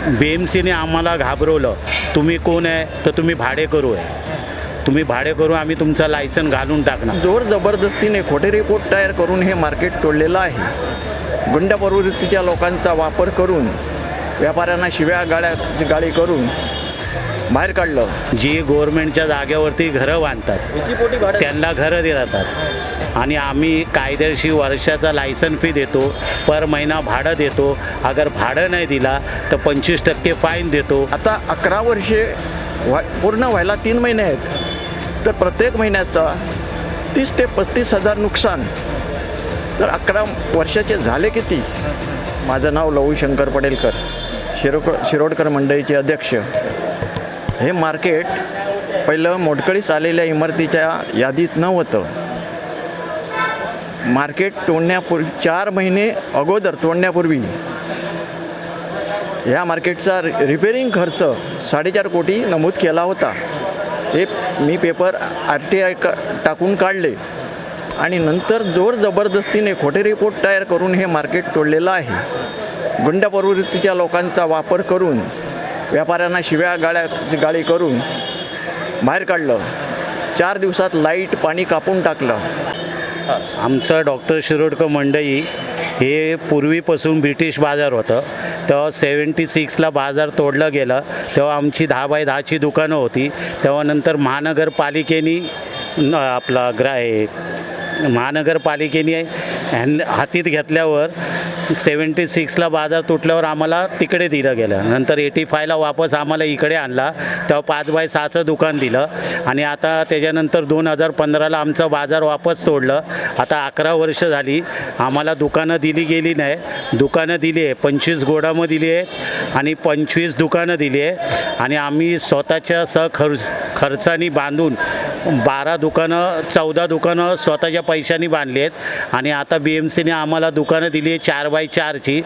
BMCने आम्हाला घाबरवलं, तुम्ही कोण आहे तर तुम्ही भाडेकरू आहे, तुम्ही भाडेकरू, आम्ही तुमचं लायसन घालून टाकणार. जोर जबरदस्तीने खोटे रिपोर्ट तयार करून हे मार्केट तोडलेलं आहे. गुंड प्रवृत्तीच्या लोकांचा वापर करून व्यापाऱ्यांना शिव्या गाळी करून बाहेर काढलं. जी गव्हर्नमेंटच्या जागेवरती घरं बांधतात त्यांना घरं देतात आणि आम्ही कायदेशीर वर्षाचा लायसन फी देतो, पर महिना भाडं देतो. अगर भाडं नाही दिला तर 25% फाईन देतो. आता 11 वर्षे पूर्ण व्हायला 3 महिने आहेत, तर प्रत्येक महिन्याचा 30 ते 35 हजार नुकसान. तर 11 वर्षाचे झाले किती? माझं नाव लहू शंकर पडेलकर, शिरोडकर मंडईचे अध्यक्ष. हे मार्केट पहिलं मोडकळीस आलेल्या इमारतीच्या यादीत नव्हतं. मार्केट तोडण्यापूर्वी 4 महिने अगोदर तोडण्यापूर्वी ह्या मार्केटचा रिपेरिंग खर्च 4.5 कोटी नमूद केला होता. हे मी पेपर RTI टाकून काढले आणि नंतर जोर जबरदस्तीने खोटे रिपोर्ट तयार करून हे मार्केट तोडलेलं आहे. गुंड प्रवृत्तीच्या लोकांचा वापर करून व्यापाऱ्यांना शिव्या गाळी करून बाहेर काढलं. 4 दिवसात लाईट पाणी कापून टाकलं. आमचं डॉक्टर शिरोडकर मंडई हे पूर्वीपासून ब्रिटिश बाजार होतं. तेव्हा 76ला बाजार तोडलं गेलं. तेव्हा आमची 10 बाय 10ची दुकानं होती. तेव्हा नंतर महानगरपालिकेने महानगरपालिकेने हातीत घेतल्यावर 76ला बाजार तुटल्यावर आम्हाला तिकडे दिलं गेलं. नंतर 85ला वापस आम्हाला इकडे आणला. तेव्हा 5 बाय 6चं दुकान दिलं आणि आता त्याच्यानंतर 2015ला आमचं बाजार वापस तोडलं. आता 11 वर्ष झाली आम्हाला दुकानं दिली गेली नाही. दुकानं दिली आहे, 25 गोडामं दिली आहे आणि 25 दुकानं दिली आहे आणि आम्ही स्वतःच्या खर्चानी बांधून 14 दुकानं स्वतःच्या पैशानी बांधली आहेत आणि आता BMCने आम्हाला दुकानं दिली आहे 4 बाय 4ची.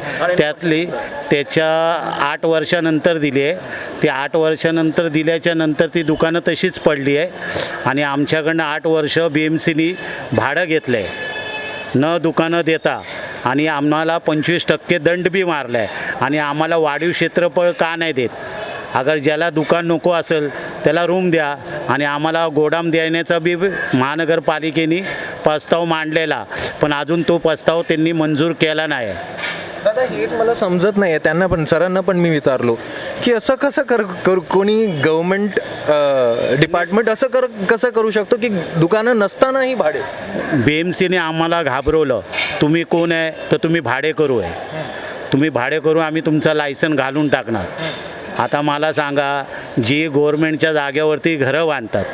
त्याच्या 8 वर्षानंतर दिली आहे. ती 8 वर्षानंतर दिल्याच्या नंतर ती दुकानं तशीच पडली आहे आणि आमच्याकडनं 8 वर्ष BMCने भाडं घेतलं आहे न दुकानं देता आणि आम्हाला 25% दंड बी मारला आहे आणि आम्हाला वाढीव क्षेत्रफळ का नाही देत? अगर ज्याला दुकान नको असेल त्याला रूम द्या आणि आम्हाला गोडाम देण्याचा बी महानगरपालिकेने प्रस्ताव मांडलेला, पण अजून तो प्रस्ताव त्यांनी मंजूर केला नाही. दादा, हे मला समजत नाही आहे. त्यांना पण सरांना पण मी विचारलो की असं कसं कोणी गव्हर्मेंट डिपार्टमेंट कसं करू शकतो की दुकानं नसतानाही भाडे? BMCने आम्हाला घाबरवलं, तुम्ही कोण आहे तर तुम्ही भाडेकरू आहे, तुम्ही भाडेकरू, आम्ही तुमचं लायसन घालून टाकणार. आता मला सांगा, जी गव्हर्नमेंटच्या जागेवरती घरं बांधतात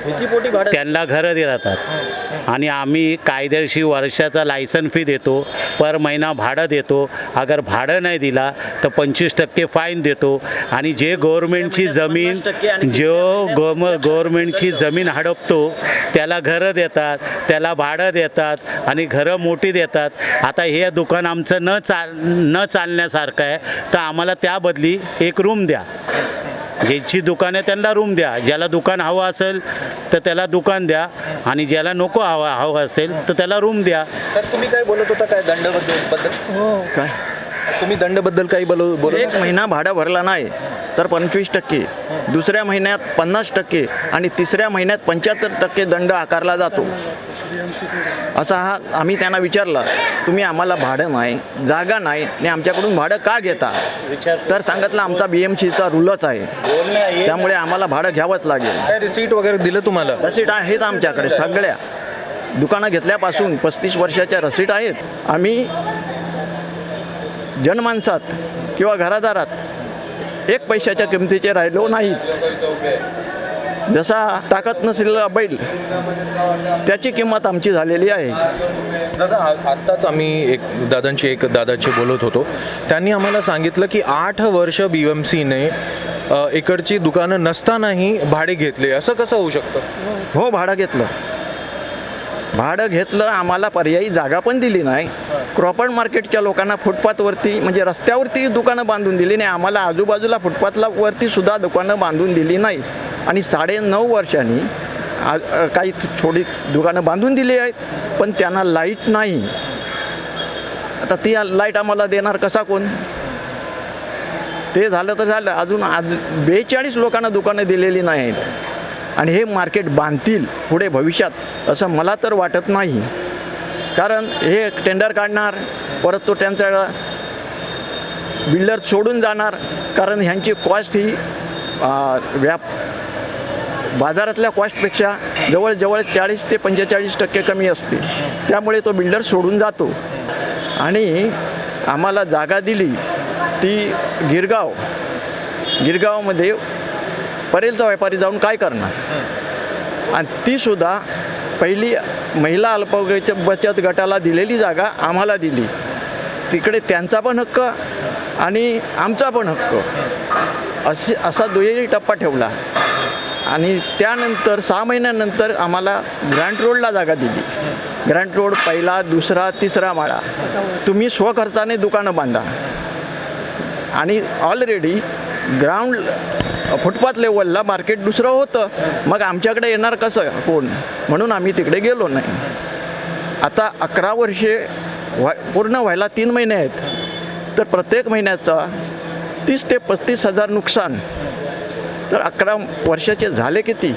त्यांना घरं देतात आणि आम्ही कायदेशीर वर्षाचा लायसन फी देतो, पर महिना भाडं देतो. अगर भाडं नाही दिला तर 25% फाईन देतो आणि जे गव्हर्नमेंटची जमीन हडपतो त्याला घरं देतात, त्याला भाडं देतात आणि घरं मोठी देतात. आता हे दुकान आमचं न चालण्यासारखं आहे, तर आम्हाला त्या बदली एक रूम द्या. ज्याची दुकान आहे त्यांना रूम द्या, ज्याला दुकान हवं असेल तर त्याला दुकान द्या आणि ज्याला नको हवं असेल तर त्याला रूम द्या. तर तुम्ही काय बोलत होता काय दंडाबद्दल? हो, काय तुम्ही दंडाबद्दल काही बोलत? 1 महिना भाडं भरला नाही तर 25%, दुसऱ्या महिन्यात 50% आणि तिसऱ्या महिन्यात 75% दंड आकारला जातो. असा आम्ही त्यांना विचारलं, तुम्ही आम्हाला भाडं नाही, जागा नाही आणि आमच्याकडून भाडं का घेता? तर सांगितलं आमचा BMCचा रूलच आहे, त्यामुळे आम्हाला भाडं घ्यावंच लागेल. काय रिसीट वगैरे दिलं तुम्हाला? रसीट आहेत आमच्याकडे सगळ्या. दुकानं घेतल्यापासून 35 वर्षाच्या रसीट आहेत. आम्ही जनमानसात किंवा घरादारात 1 पैशाच्या किमतीचे राहिलो नाहीत. जसा ताकद नसलेला बैल त्याची किंमत आमची झालेली आहे. दादा, आत्ताच आम्ही दादाची बोलत होतो. त्यांनी आम्हाला सांगितलं की 8 वर्ष BMCने इकडची दुकानं नसतानाही भाडे घेतले. असं कसं होऊ शकतं? हो, भाडं घेतलं. आम्हाला पर्यायी जागा पण दिली नाही. क्रॉफर्ड मार्केटच्या लोकांना फुटपाथवरती म्हणजे रस्त्यावरती दुकानं बांधून दिली नाही. आम्हाला आजूबाजूला फुटपाथला वरती सुद्धा दुकानं बांधून दिली नाही आणि 9.5 वर्षांनी काही थोडी दुकानं बांधून दिली आहेत, पण त्यांना लाईट नाही. आता ती लाईट आम्हाला देणार कसा कोण? ते झालं तर झालं, अजून आज 42 लोकांना दुकानं दिलेली नाही आहेत आणि हे मार्केट बांधतील पुढे भविष्यात असं मला तर वाटत नाही. कारण हे टेंडर काढणार, परत तो त्यांचा बिल्डर सोडून जाणार, कारण ह्यांची कॉस्ट ही बाजारातल्या कॉस्टपेक्षा जवळजवळ 40 ते 45% कमी असते. त्यामुळे तो बिल्डर सोडून जातो. आणि आम्हाला जागा दिली ती गिरगावमध्ये परेलचा व्यापारी जाऊन काय करणार, आणि तीसुद्धा पहिली महिला बचत गटाला दिलेली जागा आम्हाला दिली. तिकडे त्यांचा पण हक्क आणि आमचा पण हक्क असा दुहेरी टप्पा ठेवला. आणि त्यानंतर 6 महिन्यानंतर आम्हाला ग्रँट रोडला जागा दिली. ग्रँट रोड पहिला, दुसरा, तिसरा माळा तुम्ही स्वखर्चाने दुकानं बांधा. आणि ऑलरेडी ग्राउंड फुटपाथ लेवलला मार्केट दुसरं होतं, मग आमच्याकडे येणार कसं कोण, म्हणून आम्ही तिकडे गेलो नाही. आता 11 वर्षे पूर्ण व्हायला 3 महिने आहेत, तर प्रत्येक महिन्याचा 30 ते 35 हजार नुकसान, तर 11 वर्षाचे झाले किती?